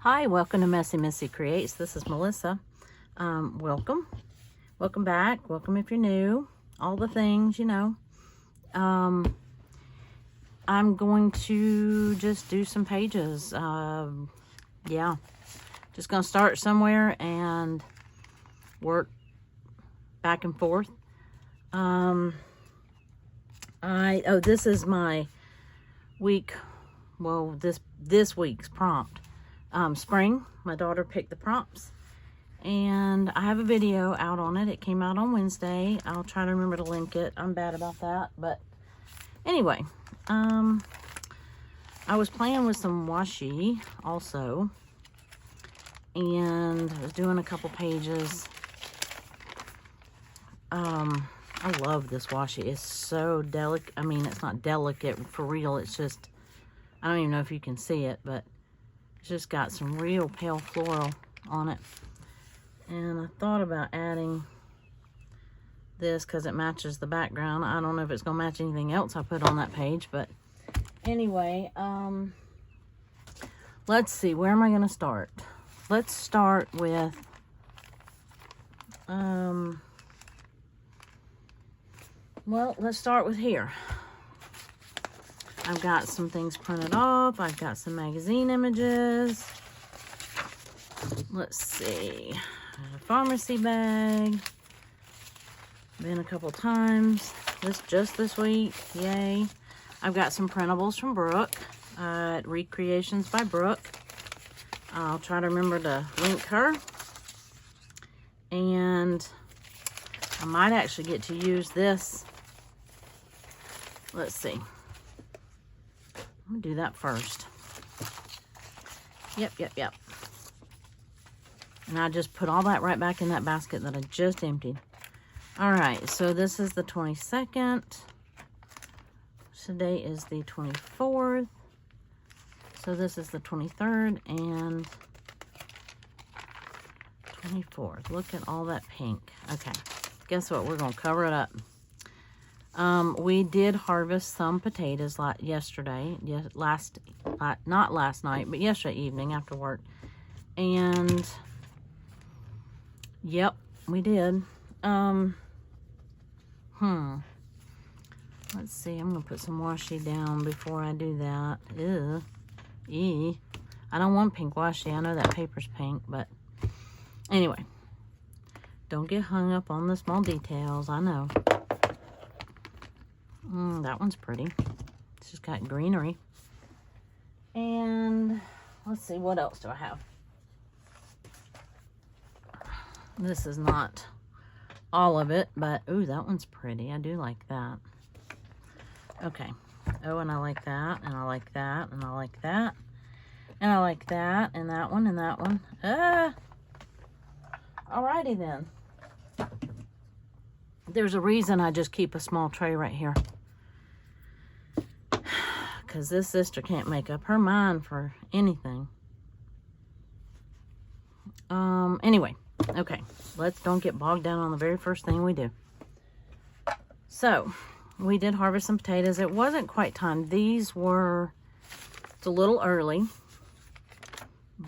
Hi, welcome to Messy Missy Creates. This is Melissa. Welcome back. Welcome if you're new. All the things, you know. I'm going to just do some pages. Yeah, just gonna start somewhere and work back and forth. This is my week. Well, this week's prompt. Spring. My daughter picked the prompts, and I have a video out on it. It came out on Wednesday. I'll try to remember to link it. I'm bad about that, but anyway, I was playing with some washi also, and I was doing a couple pages. I love this washi. It's so delicate. I mean, it's not delicate for real. It's just, I don't even know if you can see it, but it's just got some real pale floral on it. And I thought about adding this because it matches the background. I don't know if it's going to match anything else I put on that page, but anyway, let's see. Where am I going to start? Let's start with, well, let's start with here. I've got some things printed off. I've got some magazine images. Let's see. A pharmacy bag. Been a couple times. Just this week. Yay. I've got some printables from Brooke. Recreations by Brooke. I'll try to remember to link her. And I might actually get to use this. Let's see. I'm gonna do that first. Yep. And I just put all that right back in that basket that I just emptied. All right, so this is the 22nd. Today is the 24th. So this is the 23rd and 24th. Look at all that pink. Okay, guess what? We're gonna cover it up. We did harvest some potatoes yesterday. Not last night, but yesterday evening after work. And yep, we did. Let's see. I'm gonna put some washi down before I do that. Ew. I don't want pink washi. I know that paper's pink, but anyway, don't get hung up on the small details. I know. That one's pretty. It's just got greenery. And let's see, what else do I have? This is not all of it, but ooh, that one's pretty. I do like that. Okay. Oh, and I like that, and I like that, and I like that, and I like that, and that one, and that one. Alrighty then. There's a reason I just keep a small tray right here. Because this sister can't make up her mind for anything. Anyway, okay. Don't get bogged down on the very first thing we do. So, we did harvest some potatoes. It wasn't quite time. It's a little early.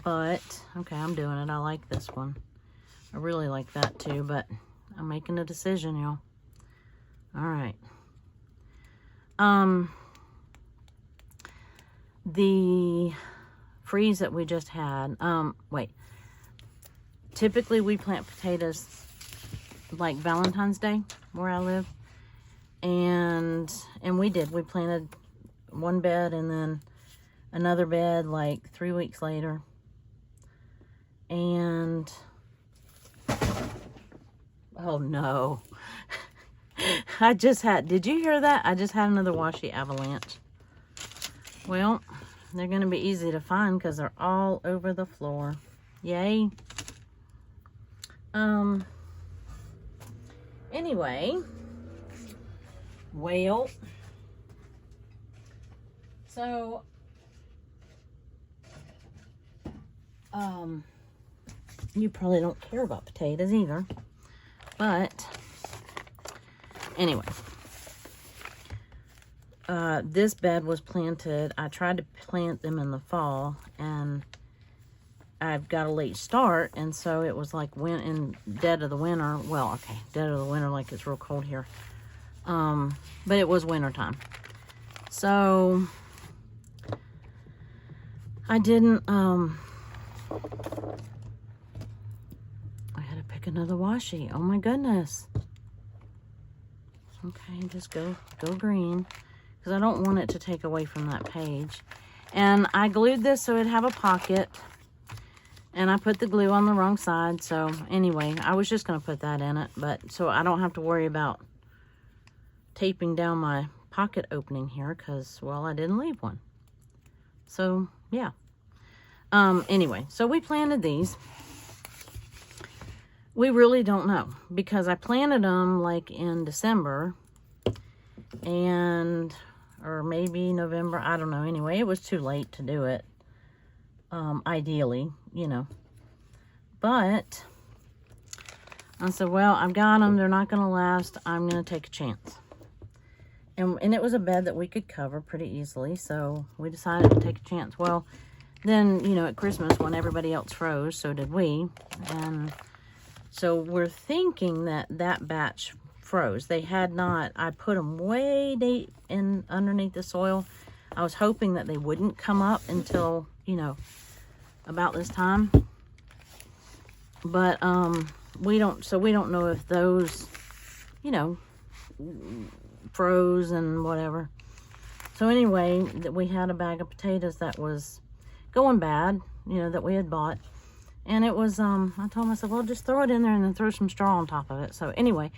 But, okay, I'm doing it. I like this one. I really like that too, but I'm making a decision, y'all. All right. The freeze that we just had, typically we plant potatoes like Valentine's Day where I live, and we planted one bed and then another bed like 3 weeks later. And oh no. Did you hear that? I just had another washi avalanche. Well, they're going to be easy to find because they're all over the floor. Yay. Anyway. Well. So, you probably don't care about potatoes either. But, anyway. This bed was planted. I tried to plant them in the fall, and I've got a late start, and so it was like in dead of the winter. Well, okay, dead of the winter, like it's real cold here. But it was winter time. So I didn't, I had to pick another washi. Oh my goodness. Okay, just go green, because I don't want it to take away from that page. And I glued this so it'd have a pocket, and I put the glue on the wrong side. So anyway, I was just going to put that in it, but so I don't have to worry about taping down my pocket opening here, because, well, I didn't leave one. So yeah. Anyway, so we planted these. We really don't know, because I planted them like in December or maybe November. I don't know. Anyway, it was too late to do it. Ideally, you know. But I said, well, I've got them. They're not going to last. I'm going to take a chance. And it was a bed that we could cover pretty easily. So we decided to take a chance. Well, then, you know, at Christmas when everybody else froze, so did we. And so we're thinking that that batch froze. They had not. I put them way deep in underneath the soil. I was hoping that they wouldn't come up until, you know, about this time. But we don't know if those, you know, froze and whatever. So anyway, we had a bag of potatoes that was going bad, you know, that we had bought. And it was, I told myself, well, just throw it in there and then throw some straw on top of it. So anyway,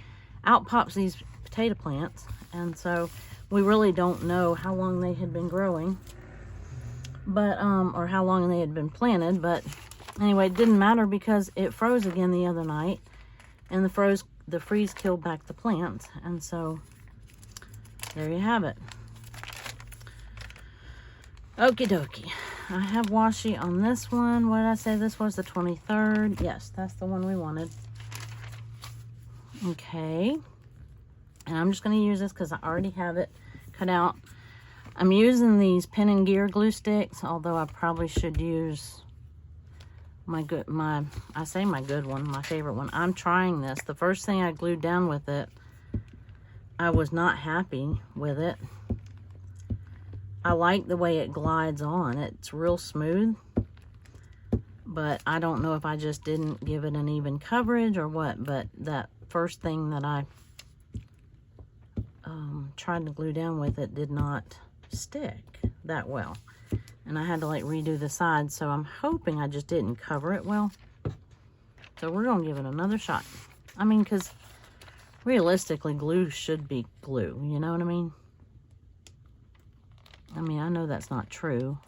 out pops these potato plants. And so we really don't know how long they had been growing, but, or how long they had been planted. But anyway, it didn't matter, because it froze again the other night, and the freeze killed back the plants. And so there you have it. Okie dokie. I have washi on this one. What did I say? This was the 23rd. Yes, that's the one we wanted. Okay. And I'm just going to use this because I already have it cut out. I'm using these Pin and Gear glue sticks, although I probably should use my good one, my favorite one. I'm trying this. The first thing I glued down with it, I was not happy with it. I like the way it glides on. It's real smooth. But I don't know if I just didn't give it an even coverage or what. But that first thing that I tried to glue down with it did not stick that well. And I had to like redo the sides. So I'm hoping I just didn't cover it well. So we're going to give it another shot. I mean, because realistically, glue should be glue. You know what I mean? I mean, I know that's not true,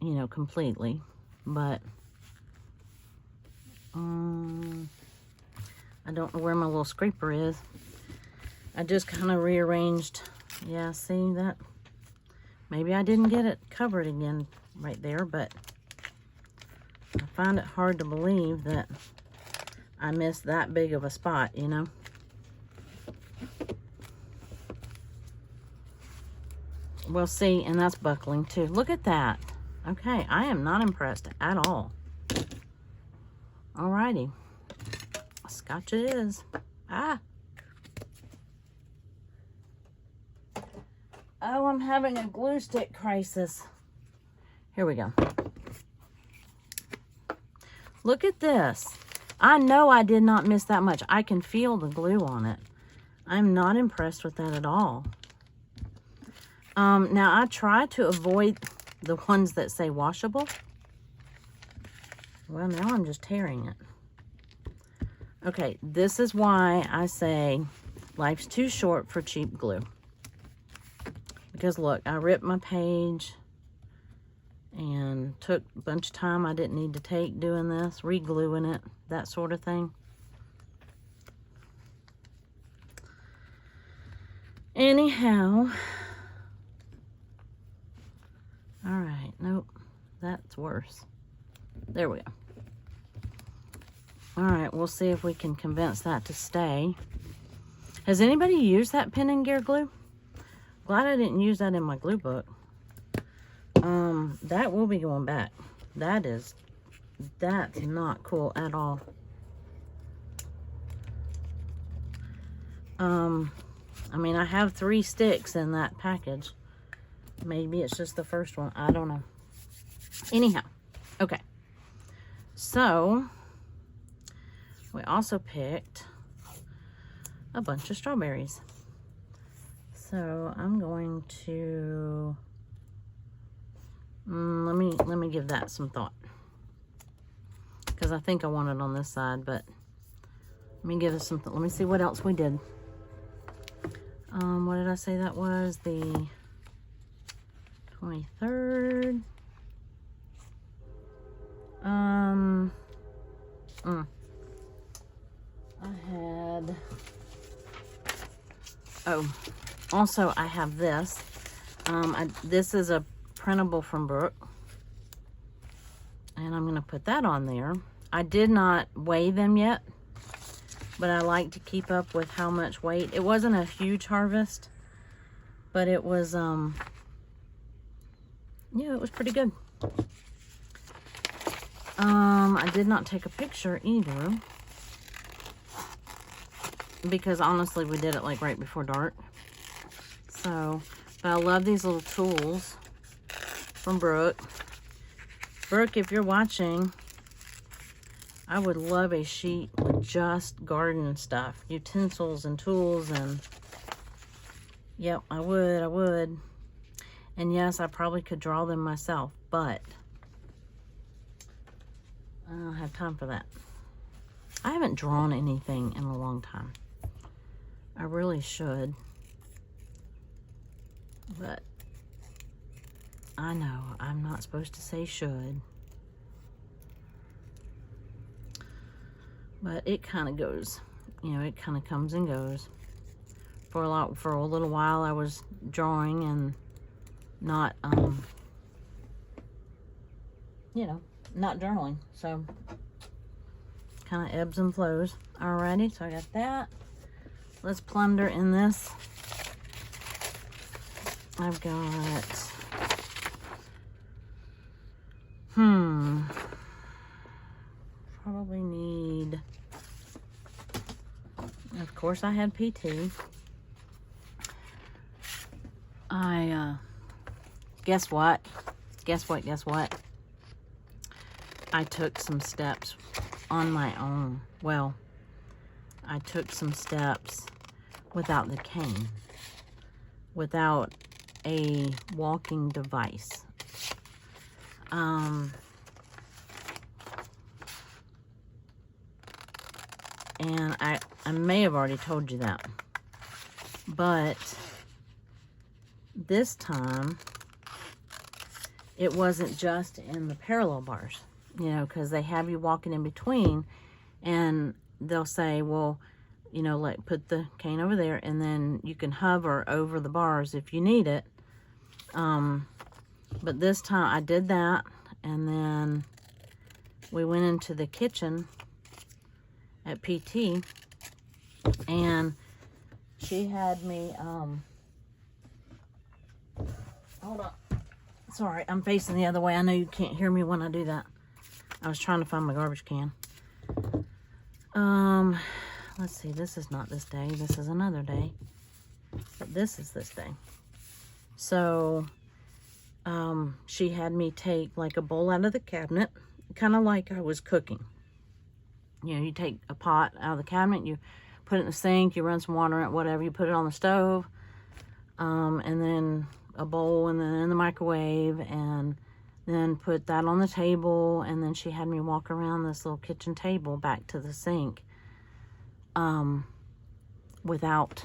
you know, completely, but I don't know where my little scraper is. I just kind of rearranged. Yeah, see that? Maybe I didn't get it covered again right there, but I find it hard to believe that I missed that big of a spot, you know? We'll see, and that's buckling too. Look at that. Okay, I am not impressed at all. Alrighty. Scotch it is. Ah. Oh, I'm having a glue stick crisis. Here we go. Look at this. I know I did not miss that much. I can feel the glue on it. I'm not impressed with that at all. Now I try to avoid the ones that say washable. Well, now I'm just tearing it. Okay, this is why I say life's too short for cheap glue. Because look, I ripped my page and took a bunch of time I didn't need to take doing this, re-gluing it, that sort of thing. Anyhow, all right, nope, that's worse. There we go. All right, we'll see if we can convince that to stay. Has anybody used that Pin and Gear glue? Glad I didn't use that in my glue book. That will be going back. that's not cool at all. I mean, I have 3 sticks in that package. Maybe it's just the first one. I don't know. Anyhow, okay. So, we also picked a bunch of strawberries. So, I'm going to... let me give that some thought. Because I think I want it on this side, but... Let me give us some... Let me see what else we did. What did I say that was? The 23rd. I had... Oh, also I have this. This is a printable from Brooke. And I'm going to put that on there. I did not weigh them yet, but I like to keep up with how much weight. It wasn't a huge harvest, but it was, yeah, it was pretty good. I did not take a picture either, because honestly, we did it like right before dark. So, but I love these little tools from Brooke. Brooke, if you're watching, I would love a sheet with just garden stuff, utensils and tools, and yep, I would. And yes, I probably could draw them myself, but I don't have time for that. I haven't drawn anything in a long time. I really should, but I know I'm not supposed to say should. But it kind of goes, you know, it kind of comes and goes. For a little while, I was drawing and not, you know, not journaling. So, kind of ebbs and flows. Alrighty, so I got that. Let's plunder in this. I've got, probably need, of course I had PT. Guess what? I took some steps on my own. Well, I took some steps without the cane, without a walking device. And I may have already told you that, but this time it wasn't just in the parallel bars, you know, because they have you walking in between, and they'll say, well, you know, like put the cane over there, and then you can hover over the bars if you need it. But this time I did that, and then we went into the kitchen at PT, and she had me, hold on. Sorry, I'm facing the other way. I know you can't hear me when I do that. I was trying to find my garbage can. Let's see, this is not this day. This is another day. But this is this day. So, she had me take like a bowl out of the cabinet, kind of like I was cooking. You know, you take a pot out of the cabinet, you put it in the sink, you run some water in it, whatever, you put it on the stove, and then a bowl, and then in the microwave, and then put that on the table, and then she had me walk around this little kitchen table back to the sink, without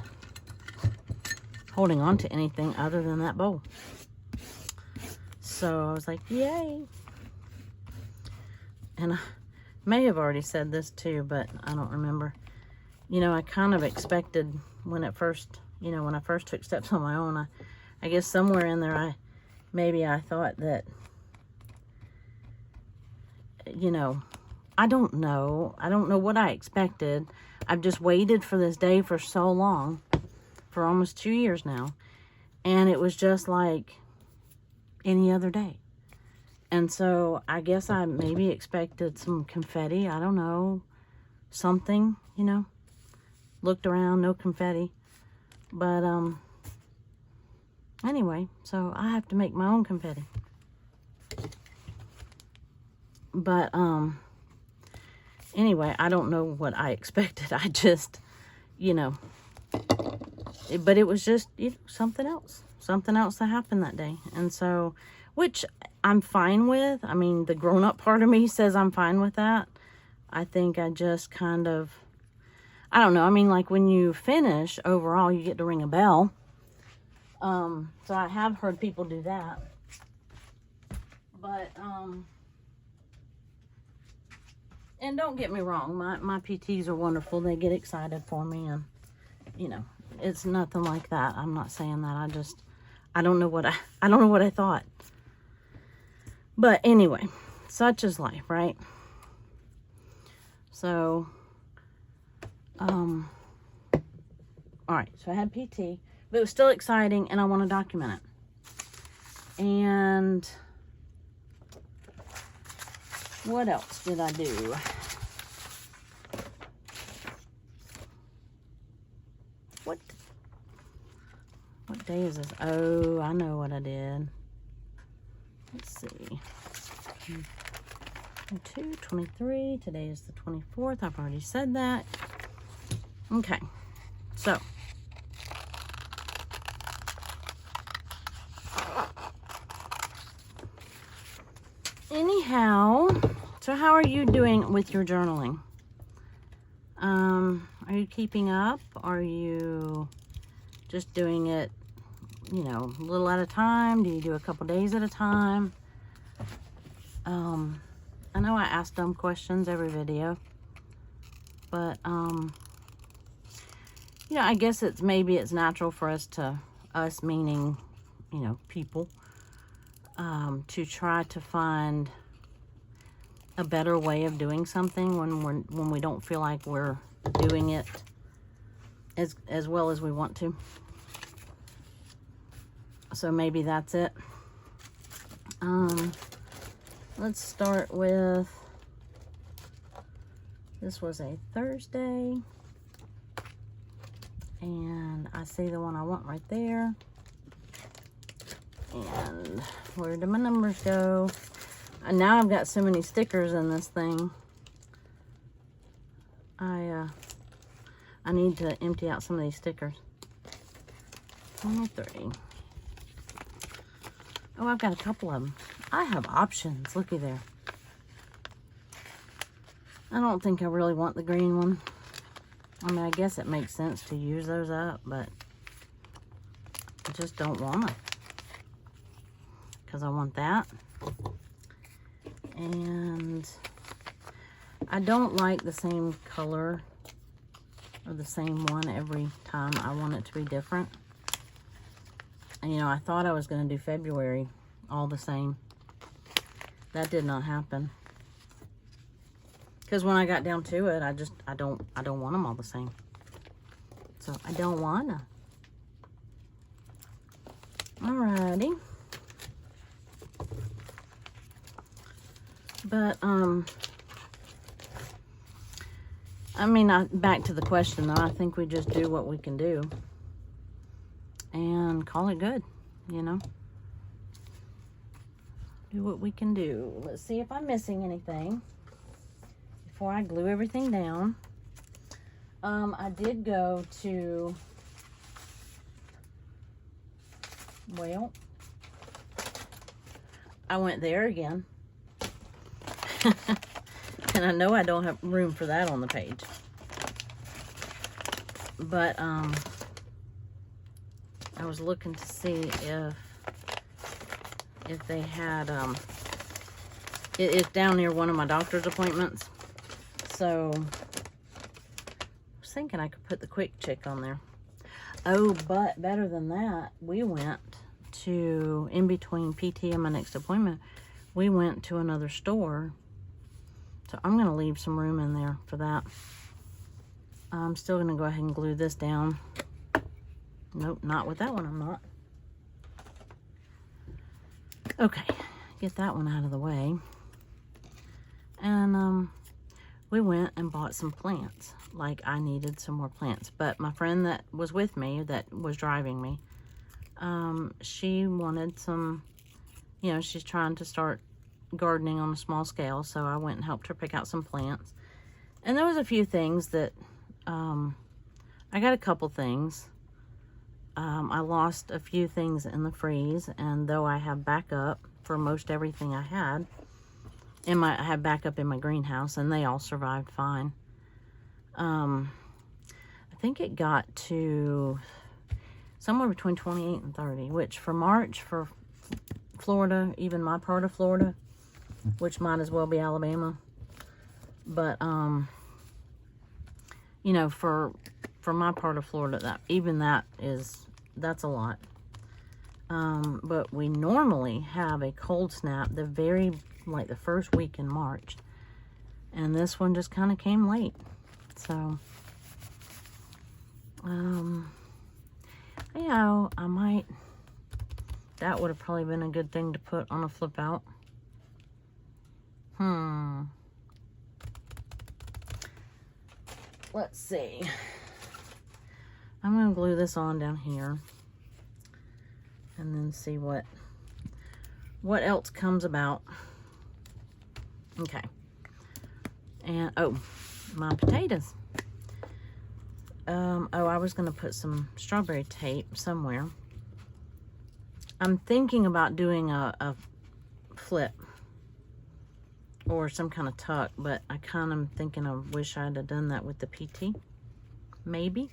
holding on to anything other than that bowl. So I was like, yay. And I may have already said this too, but I don't remember. You know, I kind of expected when I first took steps on my own, I guess somewhere in there, I thought that, you know, I don't know what I expected. I've just waited for this day for so long, for almost 2 years now, and it was just like any other day. And so I guess I maybe expected some confetti. I don't know. Something, you know. Looked around, no confetti. But, anyway, so I have to make my own confetti. But, anyway, I don't know what I expected. I just, you know, but it was just, you know, something else that happened that day. And so, which I'm fine with. I mean, the grown-up part of me says I'm fine with that. I think I just kind of, I don't know. I mean, like when you finish overall, you get to ring a bell. So I have heard people do that. But, and don't get me wrong, my PTs are wonderful. They get excited for me, and, you know, it's nothing like that. I'm not saying that. I don't know what I thought. But anyway, such is life, right? So, all right, so I had PT, but it was still exciting, and I want to document it. And what else did I do? What day is this? Oh, I know what I did. Let's see. 22, 23. Today is the 24th. I've already said that. Okay. So. Anyhow, so how are you doing with your journaling? Are you keeping up? Are you just doing it, you know, a little at a time? Do you do a couple days at a time? I know I ask dumb questions every video, but, you know, I guess maybe it's natural for us meaning, you know, people, to try to find a better way of doing something when we don't feel like we're doing it as well as we want to. So maybe that's it. Let's start with, this was a Thursday, and I see the one I want right there. And where did my numbers go? And now I've got so many stickers in this thing. I need to empty out some of these stickers. 23. Oh, I've got a couple of them. I have options. Looky there. I don't think I really want the green one. I mean, I guess it makes sense to use those up, but I just don't want them. Because I want that. And I don't like the same color or the same one every time. I want it to be different. And, you know, I thought I was going to do February all the same. That did not happen. Because when I got down to it, I don't want them all the same. So I don't wanna. Alrighty. But, I mean, back to the question though, I think we just do what we can do and call it good, you know? Do what we can do. Let's see if I'm missing anything before I glue everything down. I did go to, well, I went there again. And I know I don't have room for that on the page. But, I was looking to see if they had, it's down near one of my doctor's appointments. So, I was thinking I could put the Quick Chick on there. Oh, but better than that, we went to, in between PT and my next appointment, we went to another store. So I'm going to leave some room in there for that. I'm still going to go ahead and glue this down. Nope, not with that one, I'm not. Okay, get that one out of the way. And we went and bought some plants. Like, I needed some more plants. But my friend that was with me, that was driving me, she wanted some, you know, she's trying to start gardening on a small scale. So I went and helped her pick out some plants. And there was a few things that, I got a couple things. I lost a few things in the freeze, and though I have backup for most everything I had, I have backup in my greenhouse, and they all survived fine. I think it got to somewhere between 28 and 30, which for March, for Florida, even my part of Florida, which might as well be Alabama, but, you know, for my part of Florida, that's a lot. But we normally have a cold snap the first week in March, and this one just kind of came late. So, you know, that would have probably been a good thing to put on a flip out. Let's see. I'm going to glue this on down here and then see what else comes about. Okay. And, oh, my potatoes. I was going to put some strawberry tape somewhere. I'm thinking about doing a flip or some kind of tuck, but I kind of thinking I wish I'd have done that with the PT. Maybe.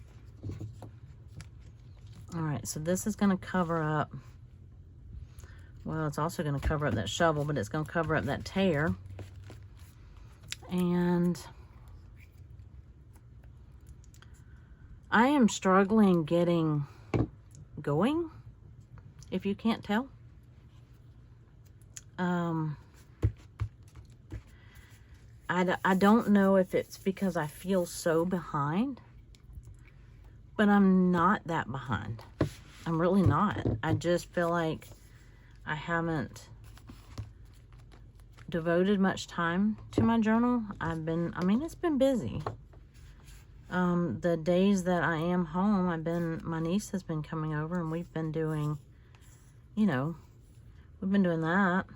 Alright, so this is going to cover up, well, it's also going to cover up that shovel, but it's going to cover up that tear. And I am struggling getting going, if you can't tell. I don't know if it's because I feel so behind, but I'm not that behind. I'm really not. I just feel like I haven't devoted much time to my journal. It's been busy. The days that I am home, my niece has been coming over, and we've been doing, you know, we've been doing that.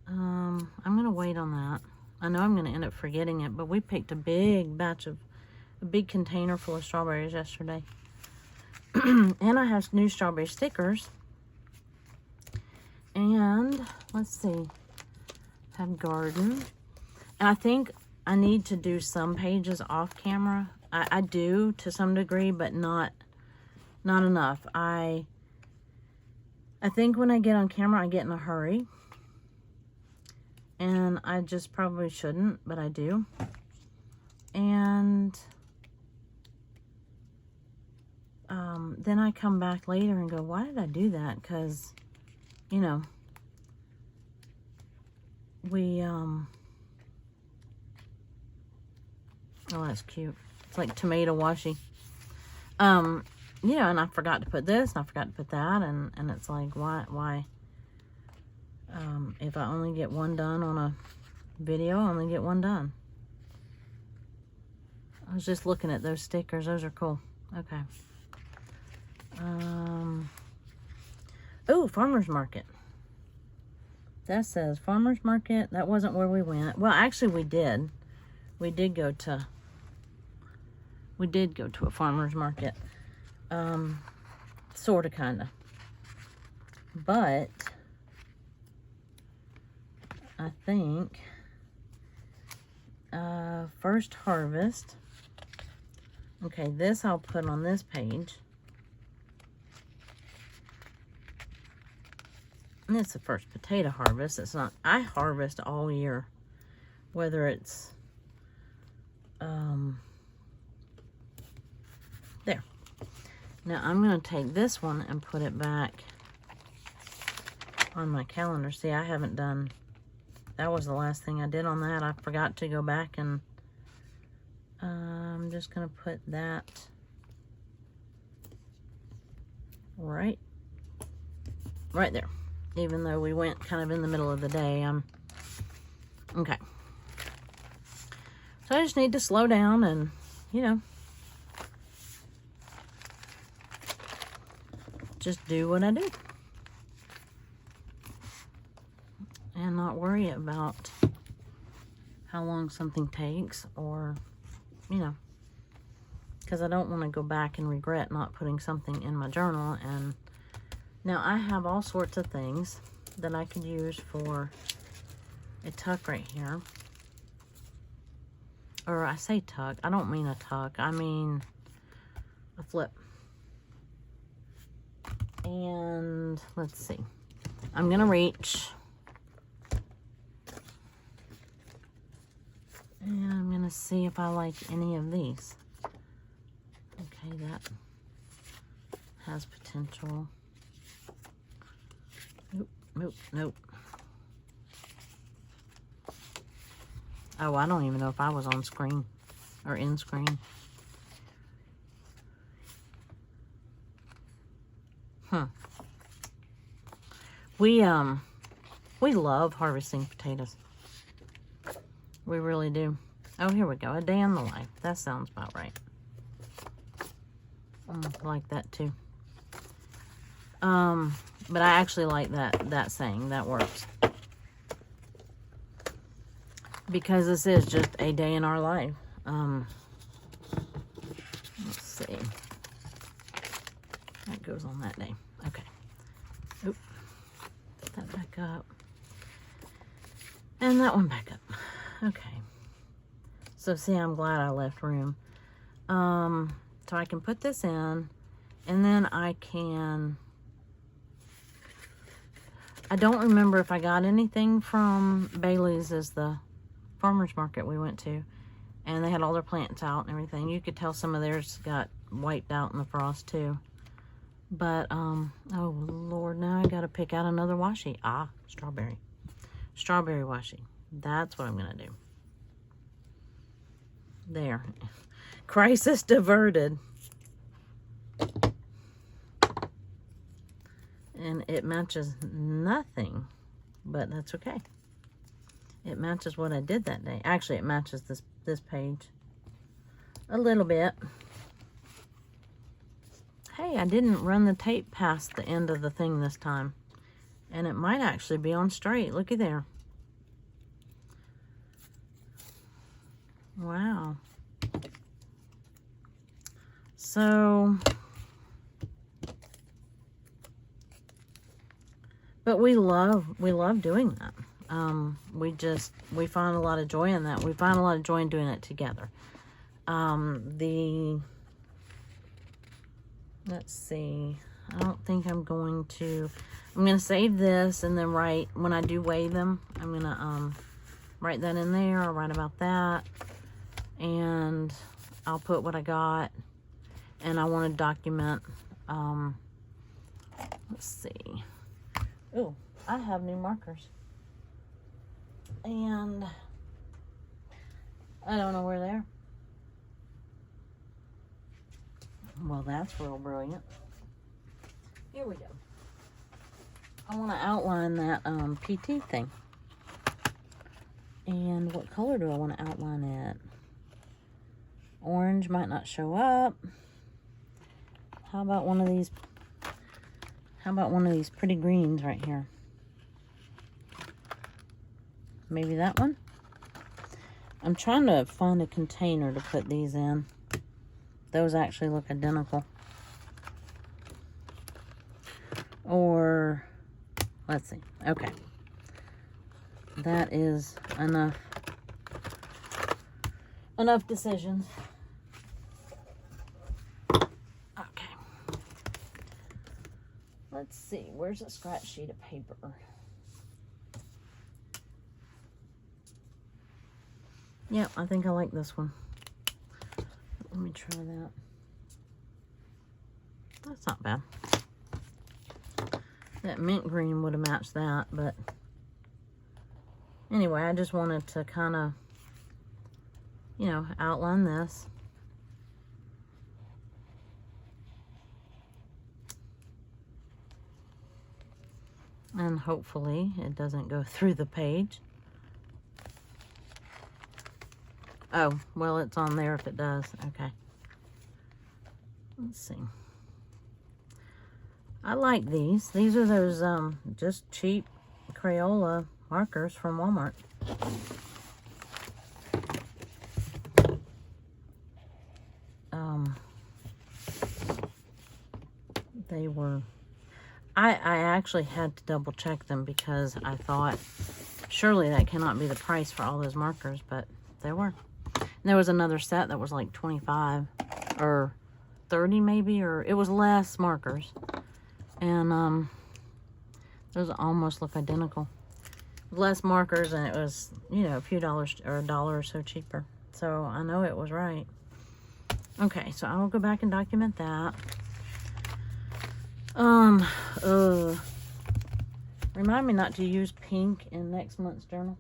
I'm going to wait on that. I know I'm going to end up forgetting it, but we picked a big container full of strawberries yesterday. And I have new strawberry stickers. And, let's see, have garden. And I think I need to do some pages off camera. I do to some degree, but not enough. I think when I get on camera, I get in a hurry. And I just probably shouldn't, but I do. And then I come back later and go, why did I do that? Because, you know, oh, that's cute. It's like tomato washi. You know, and I forgot to put this, and I forgot to put that, and it's like, why? If I only get one done on a video, I only get one done. I was just looking at those stickers. Those are cool. Okay. Oh, farmer's market. That says farmer's market. That wasn't where we went. Well, actually, we did. We did go to a farmer's market. Sort of, kind of. But I think First Harvest. Okay, this I'll put on this page. And it's the first potato harvest. It's not, I harvest all year. Whether it's, there. Now I'm going to take this one and put it back on my calendar. See, I haven't done, that was the last thing I did on that. I forgot to go back, and I'm just going to put that right there. even though we went kind of in the middle of the day. Okay. So I just need to slow down and, you know, just do what I do. And not worry about how long something takes, or, you know, because I don't want to go back and regret not putting something in my journal. And now I have all sorts of things that I could use for a tuck right here. Or I say tuck, I don't mean a tuck, I mean a flip. And let's see, I'm gonna reach. And I'm gonna see if I like any of these. Okay, that has potential. Nope, nope, nope. Oh, I don't even know if I was on screen or in screen. We love harvesting potatoes. We really do. Oh, here we go. A day in the life. That sounds about right. I like that too. But I actually like that saying. That works. Because this is just a day in our life. Let's see. That goes on that day. Okay. Oop. Put that back up. And that one back up. Okay. So see, I'm glad I left room. So I can put this in, and then I don't remember if I got anything from Bailey's, as the farmer's market we went to, and they had all their plants out and everything. You could tell some of theirs got wiped out in the frost too. But, oh Lord, now I gotta pick out another washi. Ah, strawberry. Strawberry washi. That's what I'm gonna do. There. Crisis diverted. And it matches nothing, but that's okay. It matches what I did that day. Actually, it matches this page a little bit. Hey, I didn't run the tape past the end of the thing this time. And it might actually be on straight. Looky there. Wow. So, but we love doing that. We find a lot of joy in that. We find a lot of joy in doing it together. Let's see. I don't think I'm going to save this, and then when I do weigh them, I'm gonna write that in there, or write about that, and I'll put what I got, and I want to document, let's see. Oh, I have new markers, and I don't know where they are. Well, that's real brilliant. Here we go. I want to outline that PT thing. And what color do I want to outline it? Orange might not show up. How about one of these? How about one of these pretty greens right here? Maybe that one? I'm trying to find a container to put these in. Those actually look identical. Or, let's see. Okay. That is enough decisions. Okay. Let's see. Where's a scratch sheet of paper? Yeah, I think I like this one. Let me try that. That's not bad. That mint green would have matched that, but anyway, I just wanted to kind of, you know, outline this. And hopefully it doesn't go through the page. Oh, well, it's on there if it does. Okay. Let's see. I like these. These are those just cheap Crayola markers from Walmart. They were... I actually had to double check them because I thought surely that cannot be the price for all those markers, but they were. And there was another set that was like 25 or 30 maybe, or it was less markers. And those almost look identical. Less markers, and it was, you know, a few dollars or $1 or so cheaper. So I know it was right. Okay, so I will go back and document that. Remind me not to use pink in next month's journal.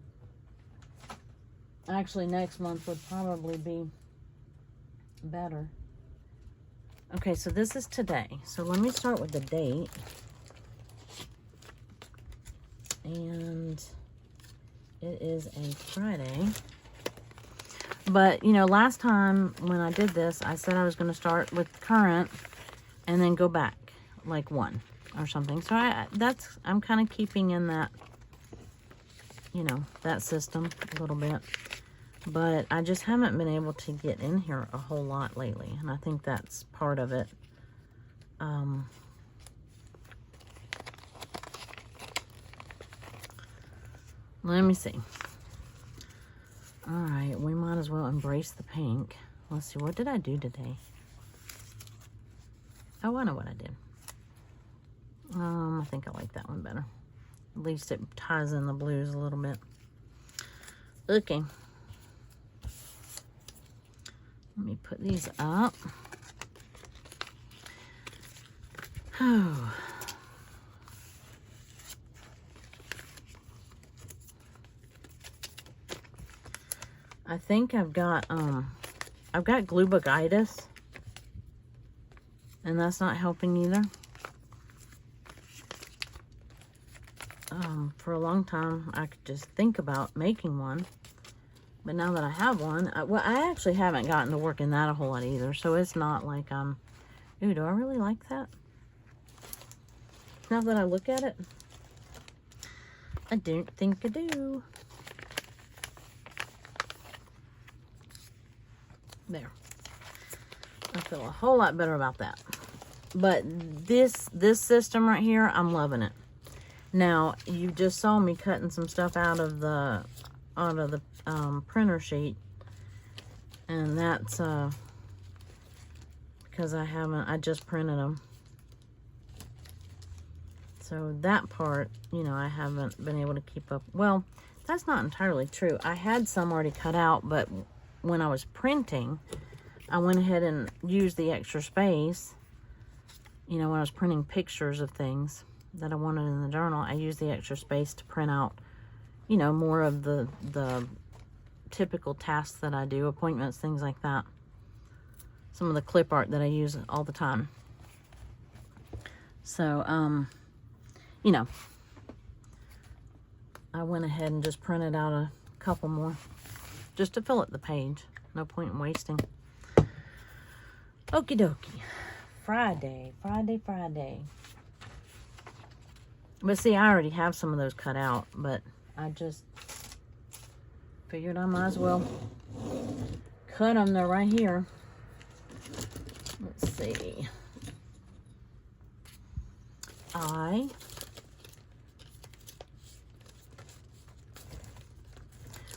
Actually, next month would probably be better. Okay, so this is today. So let me start with the date. And it is a Friday. But, you know, last time when I did this, I said I was going to start with current and then go back like one or something. So I'm kind of keeping in that, you know, that system a little bit. But I just haven't been able to get in here a whole lot lately. And I think that's part of it. Let me see. All right, we might as well embrace the pink. Let's see, what did I do today? Oh, I know what I did. I think I like that one better. At least it ties in the blues a little bit. Okay. Let me put these up. Oh. I think I've got glue-bug-itis, and that's not helping either. For a long time, I could just think about making one, but now that I have one, well, I actually haven't gotten to work in that a whole lot either, so it's not like ooh, do I really like that? Now that I look at it, I don't think I do. There. I feel a whole lot better about that. But this system right here, I'm loving it. Now, you just saw me cutting some stuff out of the printer sheet, and that's because I just printed them. So that part, you know, I haven't been able to keep up. Well, that's not entirely true. I had some already cut out, but when I was printing, I went ahead and used the extra space. You know, when I was printing pictures of things that I wanted in the journal, I used the extra space to print out, you know, more of the typical tasks that I do, appointments, things like that. Some of the clip art that I use all the time. So, you know, I went ahead and just printed out a couple more just to fill up the page. No point in wasting. Okie dokie. Friday. But see, I already have some of those cut out, but I just figured I might as well cut them. They're right here. Let's see. I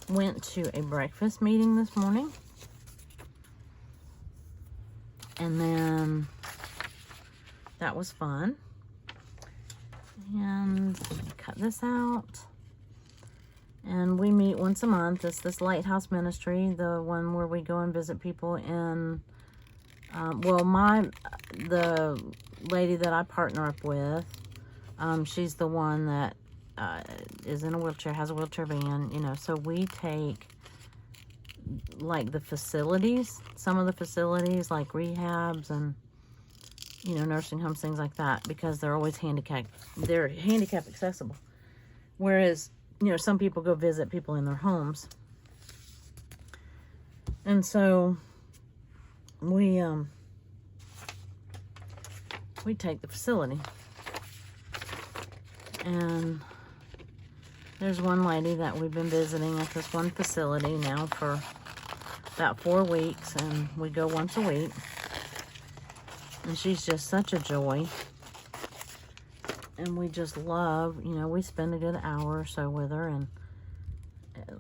went to a breakfast meeting this morning, and then that was fun. And cut this out, and we meet once a month. It's this Lighthouse Ministry, the one where we go and visit people in the lady that I partner up with, she's the one that is in a wheelchair, has a wheelchair van, you know, so we take like the facilities, some of the facilities like rehabs and you know, nursing homes, things like that, because they're always handicap accessible. Whereas, you know, some people go visit people in their homes. And so we take the facility. And there's one lady that we've been visiting at this one facility now for about 4 weeks, and we go once a week. And she's just such a joy. And we just love, you know, we spend a good hour or so with her. And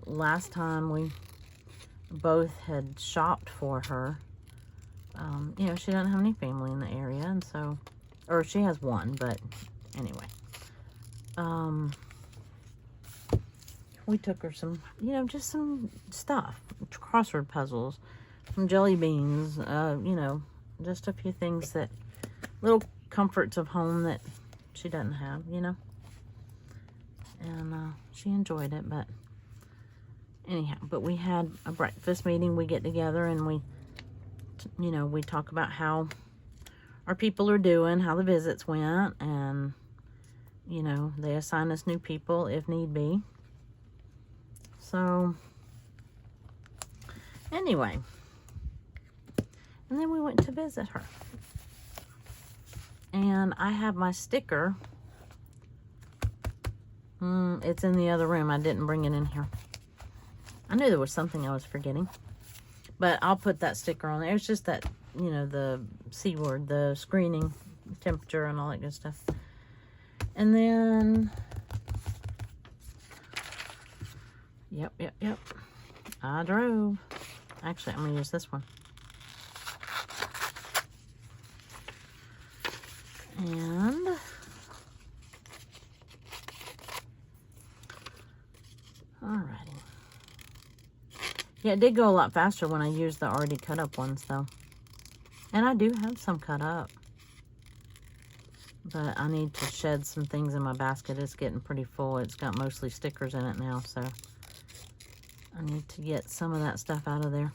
last time we both had shopped for her. You know, she doesn't have any family in the area, and so, or she has one, but anyway. We took her some, you know, just some stuff, crossword puzzles, some jelly beans, you know, just a few things that, little comforts of home that she doesn't have, you know. And she enjoyed it, but anyhow, but we had a breakfast meeting. We get together and we, you know, we talk about how our people are doing, how the visits went, and, you know, they assign us new people if need be. So, anyway, and then we went to visit her. And I have my sticker. It's in the other room. I didn't bring it in here. I knew there was something I was forgetting. But I'll put that sticker on there. It's just that, you know, the C word, the screening, temperature, and all that good stuff. And then, yep. I drove. Actually, I'm going to use this one. And alrighty. Yeah, it did go a lot faster when I used the already cut up ones, though. And I do have some cut up. But I need to shed some things in my basket. It's getting pretty full. It's got mostly stickers in it now, so I need to get some of that stuff out of there.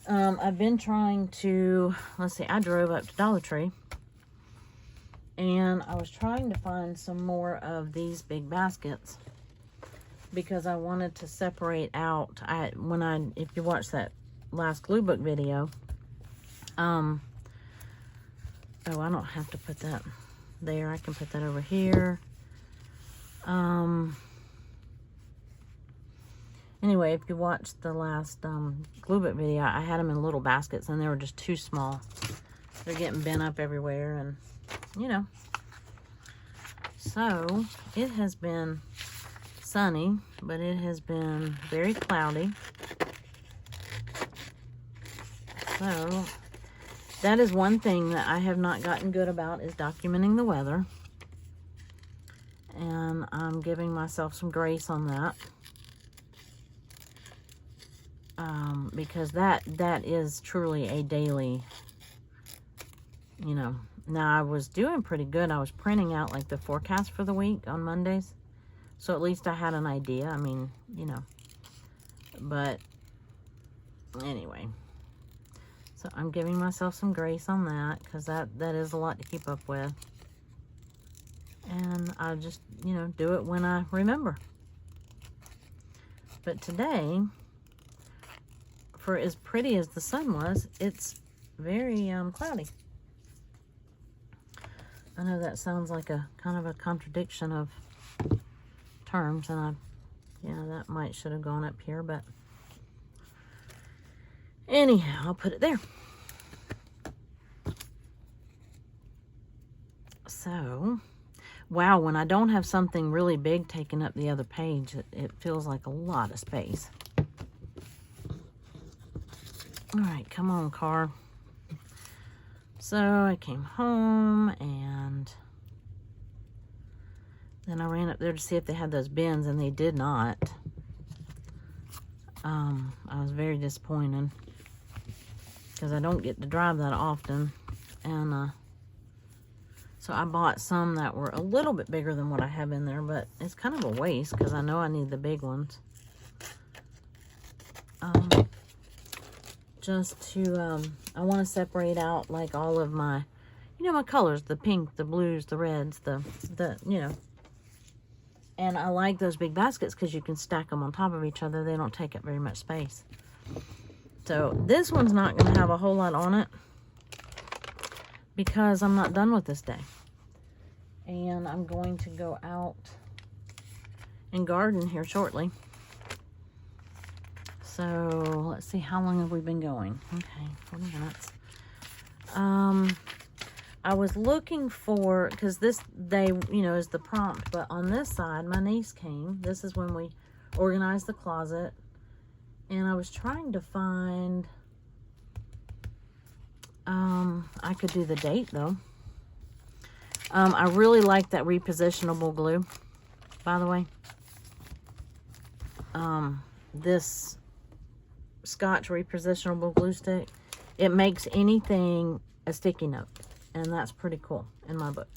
I've been trying to, let's see, I drove up to Dollar Tree. And I was trying to find some more of these big baskets because I wanted to separate out. If you watch that last glue book video, oh, I don't have to put that there. I can put that over here. Anyway, if you watched the last glue book video, I had them in little baskets and they were just too small. They're getting bent up everywhere, and you know. So it has been sunny, but it has been very cloudy. So that is one thing that I have not gotten good about, is documenting the weather. And I'm giving myself some grace on that. Because that is truly a daily, you know. Now, I was doing pretty good. I was printing out like the forecast for the week on Mondays. So at least I had an idea. I mean, you know. But anyway. So I'm giving myself some grace on that, because that is a lot to keep up with. And I'll just, you know, do it when I remember. But today, for as pretty as the sun was, it's very cloudy. I know that sounds like a kind of a contradiction of terms, and that might should have gone up here, but anyhow, I'll put it there. So, wow, when I don't have something really big taking up the other page, it feels like a lot of space. All right, come on, car. So I came home, and then I ran up there to see if they had those bins, and they did not. I was very disappointed because I don't get to drive that often, and so I bought some that were a little bit bigger than what I have in there, but it's kind of a waste because I know I need the big ones. just to, I want to separate out like all of my, you know, my colors, the pink, the blues, the reds, the you know. And I like those big baskets because you can stack them on top of each other. They don't take up very much space. So this one's not going to have a whole lot on it because I'm not done with this day. And I'm going to go out and garden here shortly. So let's see, how long have we been going? Okay, 40 minutes. I was looking for, because this day, you know, is the prompt, but on this side, my niece came. This is when we organized the closet. And I was trying to find, I could do the date though. I really like that repositionable glue, by the way. This Scotch repositionable glue stick, it makes anything a sticky note. And that's pretty cool in my book.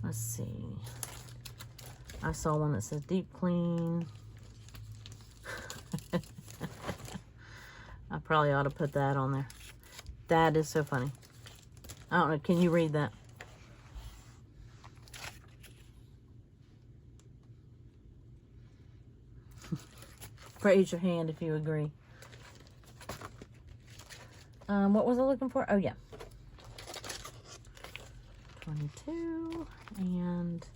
Let's see. I saw one that says deep clean. I probably ought to put that on there. That is so funny. I don't know. Can you read that? Raise your hand if you agree. What was I looking for? Oh, yeah. 22. And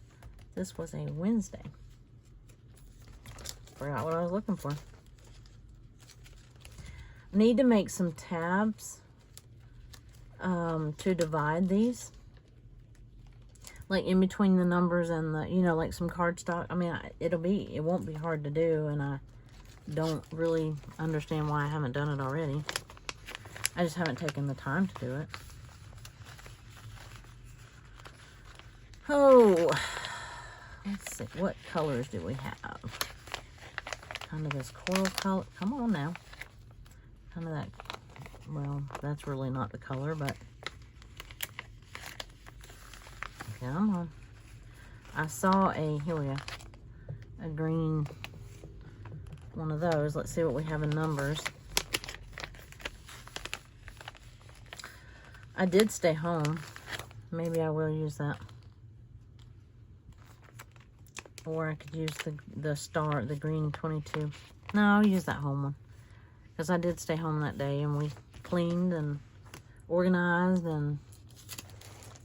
this was a Wednesday. Forgot what I was looking for. Need to make some tabs to divide these. Like in between the numbers and the, you know, like some cardstock. I mean, it won't be hard to do, and I don't really understand why I haven't done it already. I just haven't taken the time to do it. Oh, let's see. What colors do we have? Kind of this coral color. Come on now. Kind of that. Well, that's really not the color, but come on. I saw here we go. A green one of those. Let's see what we have in numbers. I did stay home. Maybe I will use that. Or I could use the green 22. No, I'll use that home one. Because I did stay home that day and we cleaned and organized and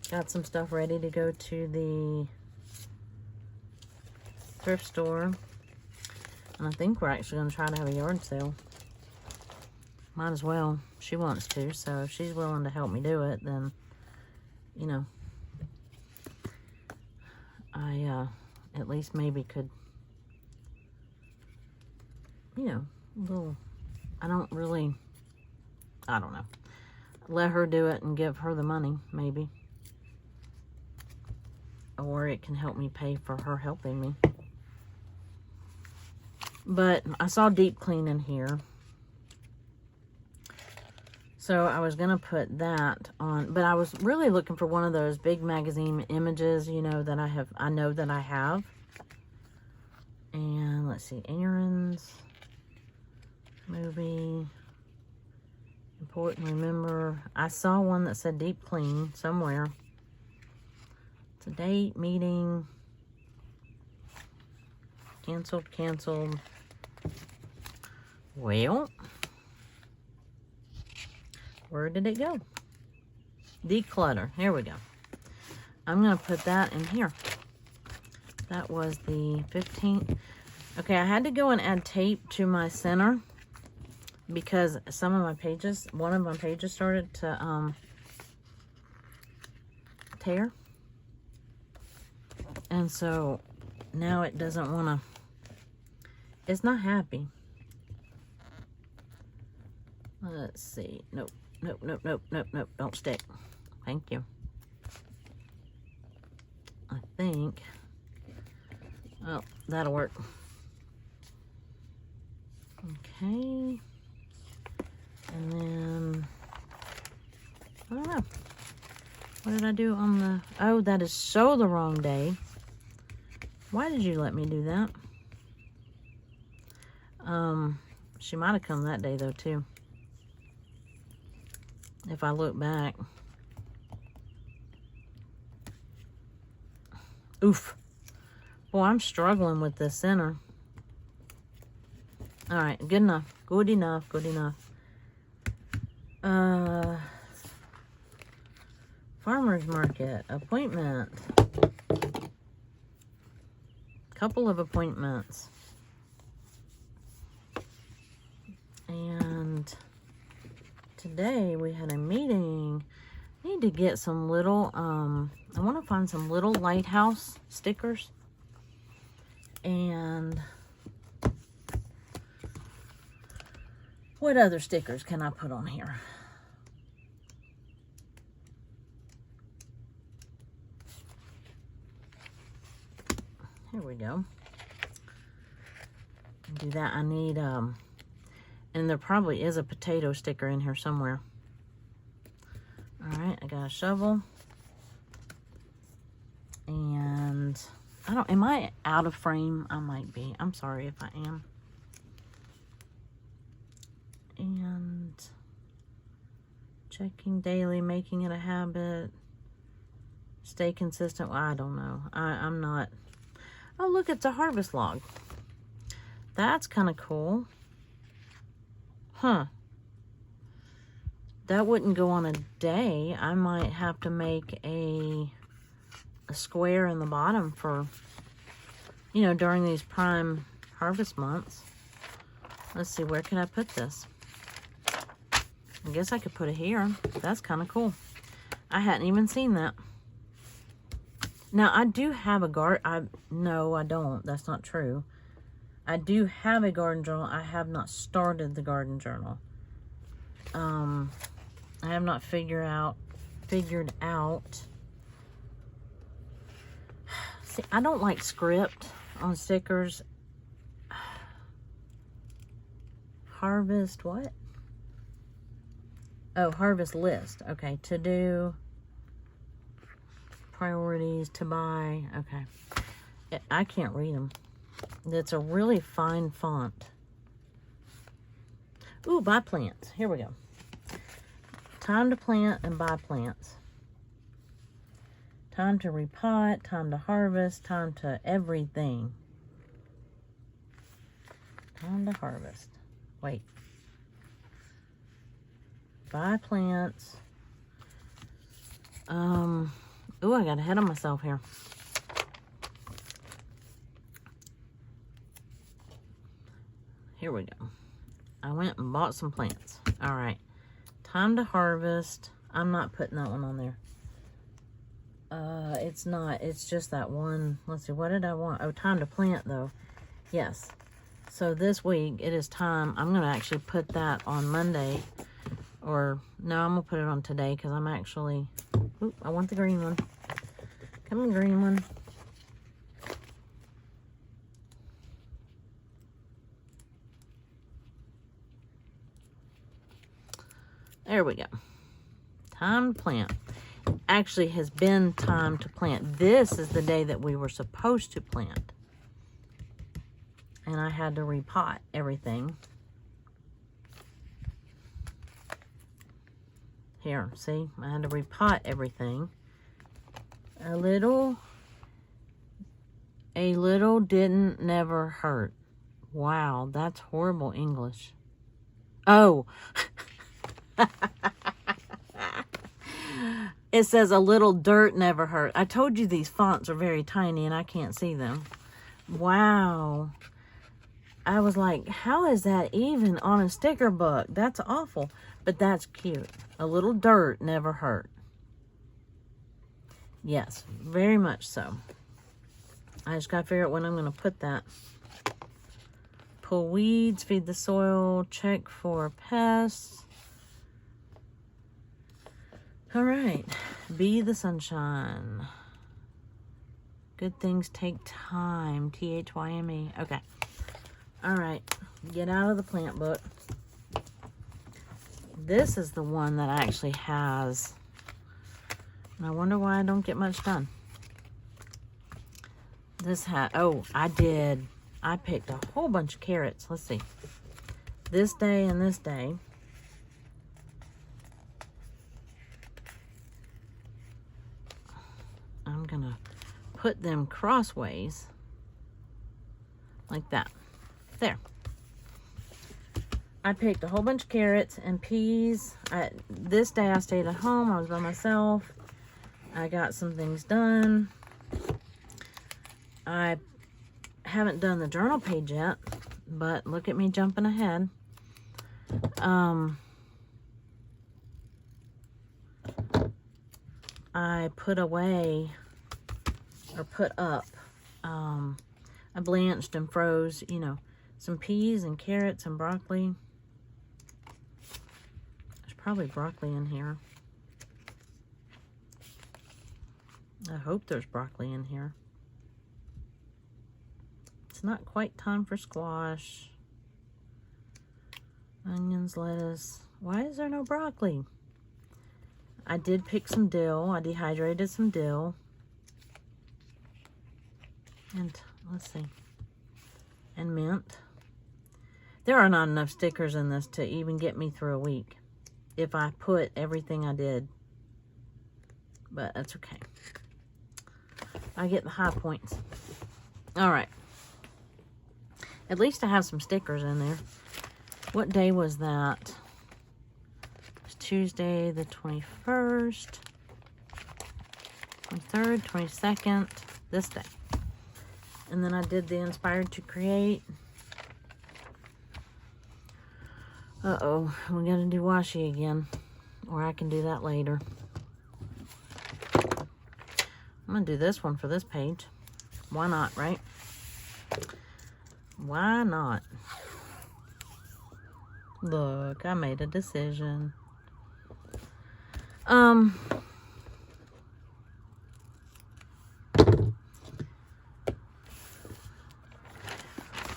got some stuff ready to go to the thrift store. And I think we're actually going to try to have a yard sale. Might as well. She wants to, so if she's willing to help me do it, then, you know, I at least maybe could, you know, I don't know. Let her do it and give her the money, maybe. Or it can help me pay for her helping me. But I saw deep clean in here. So I was going to put that on, but I was really looking for one of those big magazine images, you know, that I know that I have. And let's see, errands, movie, important, remember. I saw one that said deep clean somewhere. It's a date, meeting, canceled. Well, where did it go? Declutter. Here we go. I'm going to put that in here. That was the 15th. Okay, I had to go and add tape to my center because some of my pages, one of my pages started to tear. And so now it doesn't want to, it's not happy. Let's see. Nope. Don't stick. Thank you. I think. Oh, that'll work. Okay. And then, I don't know. What did I do on the, oh, that is so the wrong day. Why did you let me do that? She might have come that day though too, if I look back. Oof. Boy, I'm struggling with this center. All right, good enough. Good enough. Good enough. Farmer's market appointment. Couple of appointments. And today we had a meeting. I need to get some little, I want to find some little lighthouse stickers. And what other stickers can I put on here? Here we go. Do that. I need, and there probably is a potato sticker in here somewhere. All right, I got a shovel. And I don't, am I out of frame? I might be. I'm sorry if I am. And checking daily, making it a habit. Stay consistent. Well, I don't know. I'm not. Oh, look, it's a harvest log. That's kind of cool. Huh. That wouldn't go on a day. I might have to make a square in the bottom for, you know, during these prime harvest months. Let's see, where can I put this? I guess I could put it here. That's kind of cool. I hadn't even seen that. Now, I do have a garden. No, I don't. That's not true. I do have a garden journal. I have not started the garden journal. I have not figured out. See, I don't like script on stickers. Harvest what? Oh, harvest list. Okay, to do. Priorities, to buy. Okay. I can't read them. It's a really fine font. Ooh, buy plants. Here we go. Time to plant and buy plants. Time to repot, time to harvest, time to everything. Time to harvest. Wait. Buy plants. Ooh, I got ahead of myself here. Here we go. I went and bought some plants. All right. Time to harvest. I'm not putting that one on there. It's not. It's just that one. Let's see. What did I want? Oh, time to plant, though. Yes. So this week, it is time. I'm going to actually put that on Monday. Or, no, I'm going to put it on today because I'm actually... Oop, I want the green one. Come on, green one. There we go. Time to plant. Actually has been time to plant. This is the day that we were supposed to plant. And I had to repot everything. Here, see? I had to repot everything. A little didn't never hurt. Wow, that's horrible English. Oh. It says a little dirt never hurt. I told you these fonts are very tiny and I can't see them. Wow. I was like, how is that even on a sticker book? That's awful. But that's cute. A little dirt never hurt. Yes, very much so. I just got to figure out when I'm going to put that. Pull weeds, feed the soil, check for pests. All right. Be the sunshine. Good things take time. T-H-Y-M-E. Okay. All right. Get out of the plant book. This is the one that actually has... And I wonder why I don't get much done. This had... Oh, I did I picked a whole bunch of carrots. Let's see. This day and this day. I'm gonna put them crossways like that. There. I picked a whole bunch of carrots and peas. This day I stayed at home. I was by myself. I got some things done. I haven't done the journal page yet, but look at me jumping ahead. I put away, or put up, I blanched and froze, you know, some peas and carrots and broccoli. There's probably broccoli in here. I hope there's broccoli in here. It's not quite time for squash. Onions, lettuce. Why is there no broccoli? I did pick some dill. I dehydrated some dill. And let's see. And mint. There are not enough stickers in this to even get me through a week if I put everything I did. But that's okay. I get the high points. All right. At least I have some stickers in there. What day was that? It was Tuesday the 21st, 23rd, 22nd, this day. And then I did the Inspired to Create. Uh-oh, we gotta do washi again. Or I can do that later. I'm gonna do this one for this page. Why not, right? Why not? Look, I made a decision.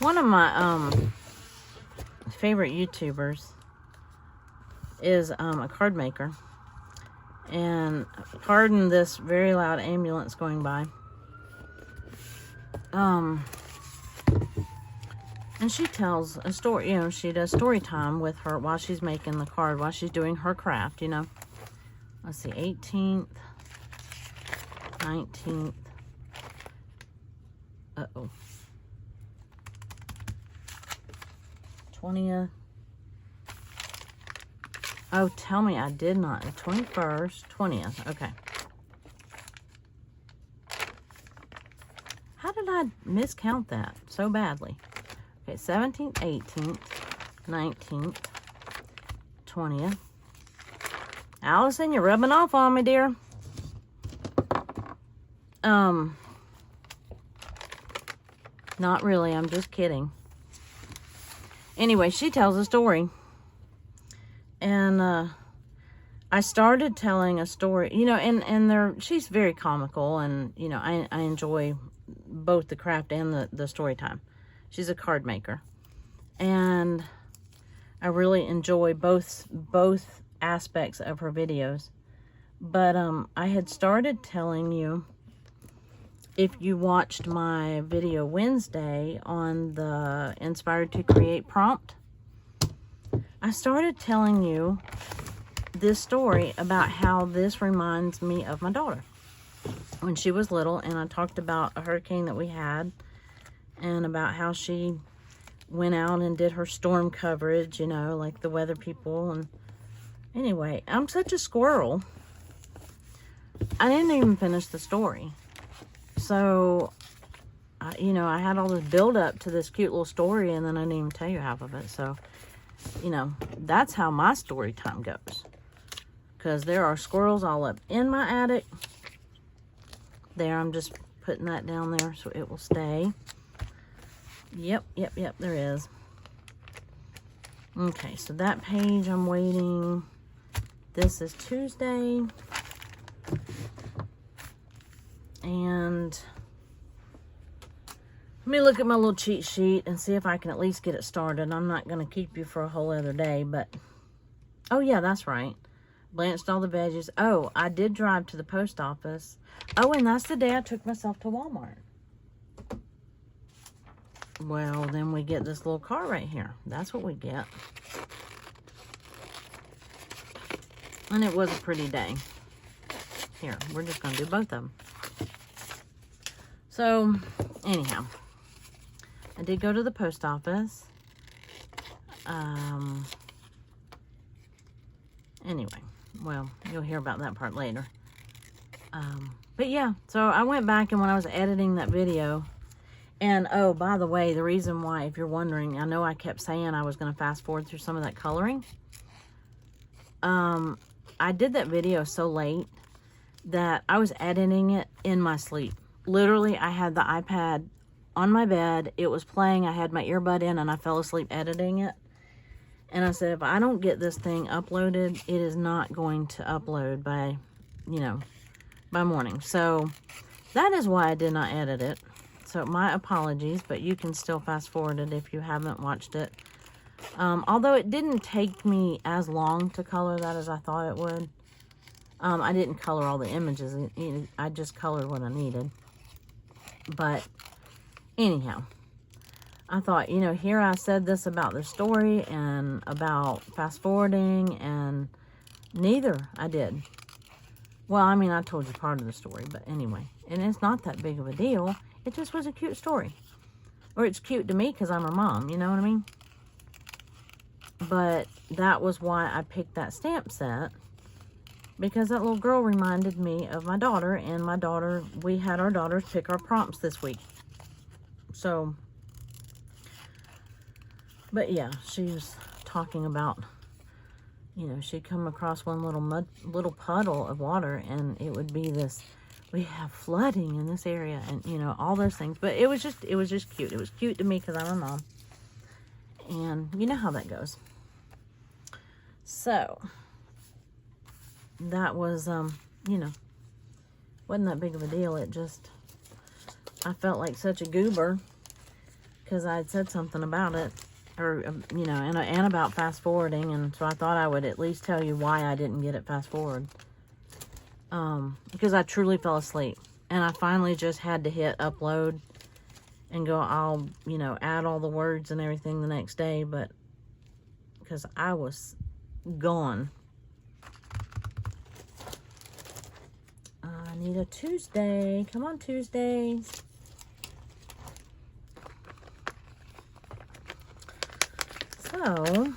One of my favorite YouTubers is a card maker. And pardon this very loud ambulance going by. And she tells a story, you know, she does story time with her while she's making the card, while she's doing her craft, you know. Let's see, 18th, 19th, uh-oh, 20th. Oh, tell me I did not. 21st, 20th, okay. How did I miscount that so badly? Okay, 17th, 18th, 19th, 20th. Allison, you're rubbing off on me, dear. Not really, I'm just kidding. Anyway, she tells a story. And I started telling a story, you know, and she's very comical, and, you know, I enjoy both the craft and the story time. She's a card maker, and I really enjoy both aspects of her videos. But I had started telling you, if you watched my video Wednesday on the Inspired to Create prompt, I started telling you this story about how this reminds me of my daughter when she was little, and I talked about a hurricane that we had and about how she went out and did her storm coverage, you know, like the weather people. And anyway, I'm such a squirrel. I didn't even finish the story. So, you know, I had all this build up to this cute little story, and then I didn't even tell you half of it. So, you know, that's how my story time goes. Because there are squirrels all up in my attic. There, I'm just putting that down there so it will stay. Yep, there is. Okay, so that page I'm waiting. This is Tuesday. And let me look at my little cheat sheet and see if I can at least get it started. I'm not going to keep you for a whole other day, but... Oh, yeah, that's right. Blanched all the veggies. Oh, I did drive to the post office. Oh, and that's the day I took myself to Walmart. well, then we get this little car right here. That's what we get. And it was a pretty day. Here, we're just going to do both of them. So, anyhow, I did go to the post office. Anyway, well, you'll hear about that part later. But yeah, so I went back, and when I was editing that video, and oh, by the way, the reason why, if you're wondering, I know I kept saying I was going to fast forward through some of that coloring. I did that video so late that I was editing it in my sleep. Literally, I had the iPad on my bed. It was playing. I had my earbud in, and I fell asleep editing it. And I said, if I don't get this thing uploaded, it is not going to upload by, you know, by morning. So that is why I did not edit it. So my apologies, but you can still fast forward it if you haven't watched it. Although it didn't take me as long to color that as I thought it would. I didn't color all the images. I just colored what I needed. But anyhow, I thought, you know, here I said this about the story and about fast forwarding, and neither I did. Well, I mean, I told you part of the story, but anyway. And it's not that big of a deal. It just was a cute story. Or it's cute to me because I'm her mom, you know what I mean? But that was why I picked that stamp set. Because that little girl reminded me of my daughter. And my daughter, we had our daughters pick our prompts this week. So, but yeah, she was talking about, you know, she'd come across one little puddle of water, and it would be this, we have flooding in this area, and you know, all those things. But it was just cute. It was cute to me because I'm a mom, and you know how that goes. So that was, you know, wasn't that big of a deal. It just, I felt like such a goober because I had said something about it, or you know, and about fast forwarding, and so I thought I would at least tell you why I didn't get it fast forward. Because I truly fell asleep, and I finally just had to hit upload and go, I'll, you know, add all the words and everything the next day, but because I was gone. I need a Tuesday. Come on, Tuesdays. So,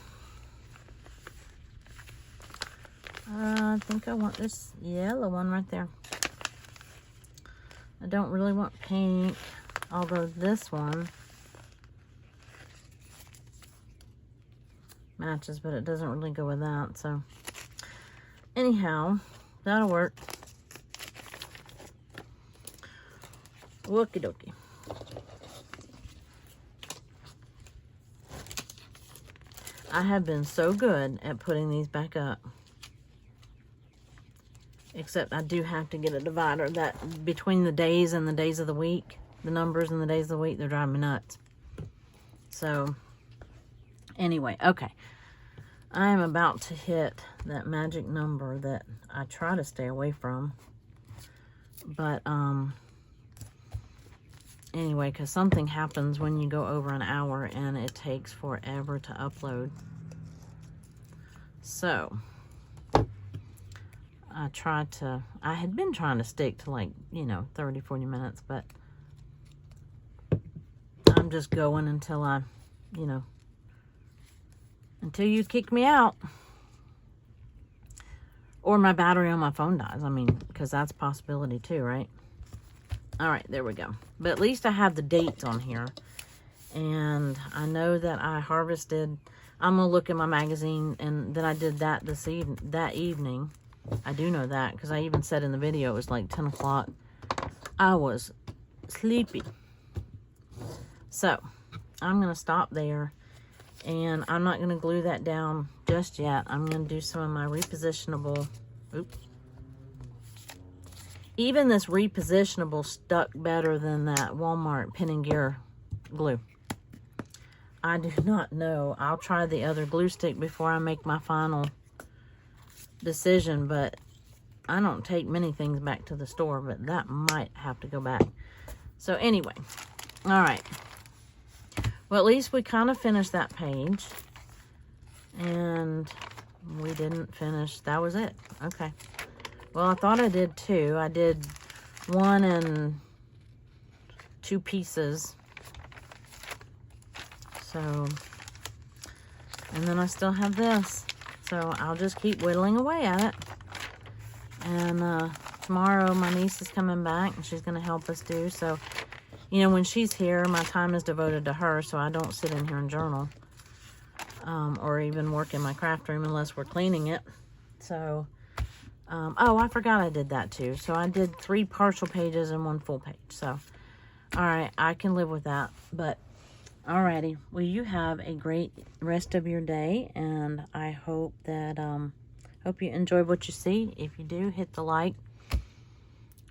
I think I want this yellow one right there. I don't really want pink, although this one matches, but it doesn't really go with that. So, anyhow, that'll work. Okie dokie. I have been so good at putting these back up. Except I do have to get a divider that between the days and the days of the week, the numbers and the days of the week, they're driving me nuts. So, anyway, okay. I am about to hit that magic number that I try to stay away from. But, anyway, because something happens when you go over an hour and it takes forever to upload. So, I had been trying to stick to like, you know, 30, 40 minutes, but I'm just going until I, you know, until you kick me out. Or my battery on my phone dies. I mean, because that's a possibility too, right? All right, there we go. But at least I have the dates on here. And I know that I harvested, I'm going to look at my magazine, and then I did that that evening. I do know that because I even said in the video it was like 10 o'clock. I was sleepy. So, I'm going to stop there. And I'm not going to glue that down just yet. I'm going to do some of my repositionable. Oops. Even this repositionable stuck better than that Walmart Pin and Gear glue. I do not know. I'll try the other glue stick before I make my final decision, but I don't take many things back to the store, but that might have to go back. So anyway, all right. Well, at least we kind of finished that page. And we didn't finish. That was it. Okay. Well, I thought I did 2. I did 1 and 2 pieces. So, and then I still have this. So I'll just keep whittling away at it. And tomorrow my niece is coming back and she's going to help us do. So, you know, when she's here, my time is devoted to her. So I don't sit in here and journal. Or even work in my craft room unless we're cleaning it. So, oh, I forgot I did that too. So I did 3 partial pages and 1 full page. So, all right, I can live with that. But, alrighty, well, you have a great rest of your day, and I hope that, hope you enjoyed what you see. If you do, hit the like,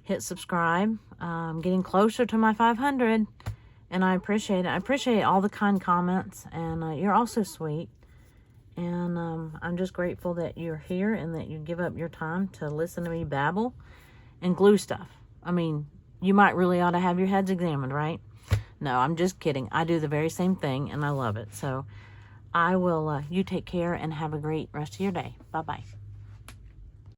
hit subscribe. I'm getting closer to my 500. And I appreciate it. I appreciate all the kind comments. And you're all so sweet. And I'm just grateful that you're here and that you give up your time to listen to me babble and glue stuff. I mean, you might really ought to have your heads examined, right? No, I'm just kidding. I do the very same thing and I love it. So I will, you take care and have a great rest of your day. Bye-bye.